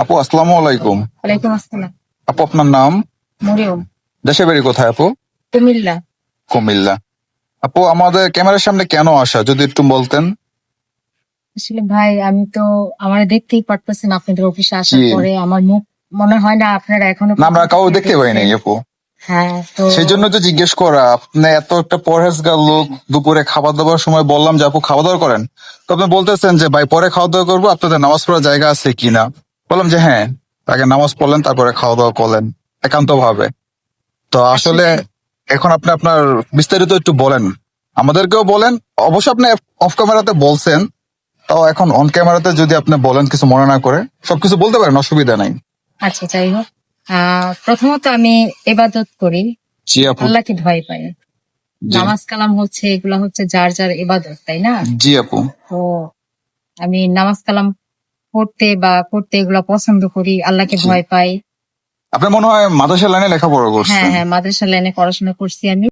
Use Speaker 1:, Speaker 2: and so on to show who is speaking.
Speaker 1: আপু আসসালামু আলাইকুম।
Speaker 2: ওয়ালাইকুম আসসালাম।
Speaker 1: আপু আপনার নাম?
Speaker 2: মরিয়ম।
Speaker 1: দেশের বাড়ি কোথায় আপু?
Speaker 2: কুমিল্লা।
Speaker 1: কুমিল্লা। আপু আমাদের ক্যামেরার সামনে কেন আসা যদি একটু বলতেন।
Speaker 2: আসলে ভাই আমি তো আমার দেখতেই পারতেছেন আপনাদের অফিসে আসার
Speaker 1: জি।
Speaker 2: পরে আমার মুখ মনে হয় না আপনারা এখনো
Speaker 1: না আমরা
Speaker 2: পর্যন্ত
Speaker 1: কাউ
Speaker 2: কেউ
Speaker 1: দেখতে পাই নাই
Speaker 2: দেখছেন।
Speaker 1: আপু।
Speaker 2: হ্যাঁ তো
Speaker 1: সেই জন্য তো জিজ্ঞেস করা, আপনি এত একটা পরহেজগার লোক, দুপুরে খাবার দাবার সময় বললাম যে আপু খাওয়া দাওয়া করেন, তো আপনি বলতেছেন যে ভাই পরে খাওয়া দাওয়া করবো, আপনাদের নামাজ পড়ার জায়গা আছে কিনা। বললাম যে হ্যাঁ, তাকে নামাজ পড়লেন তারপরে খাওয়া দাওয়া করলেন একান্ত ভাবে। তো আসলে
Speaker 2: আসলে
Speaker 1: এখন আপনি আপনার বিস্তারিত একটু বলেন, আমাদেরকেও বলেন। অবশ্য আপনি অফ ক্যামেরাতে বলছেন, তাও এখন অন ক্যামেরাতে যদি আপনি বলেন কিছু মনে না করে, সবকিছু বলতে পারেন, অসুবিধা নাই।
Speaker 2: আচ্ছা যাই হোক, প্রথমত আমি ইবাদত করি,
Speaker 1: জি আপু।
Speaker 2: আল্লাহকে ভয় পাই।
Speaker 1: জি।
Speaker 2: নামাজ কালাম হচ্ছে এগুলা হচ্ছে যার যার ইবাদত, তাই না?
Speaker 1: জি আপু।
Speaker 2: তো আমি নামাজ কালাম পড়তে এগুলা পছন্দ করি, আল্লাহকে
Speaker 1: জি।
Speaker 2: ভয় পাই।
Speaker 1: আপনি মনে হয় মাদ্রাসা লাইনে লেখাপড়া
Speaker 2: হ্যাঁ
Speaker 1: করছেন।
Speaker 2: হ্যাঁ, মাদ্রাসা লাইনে পড়াশোনা করছি আমি।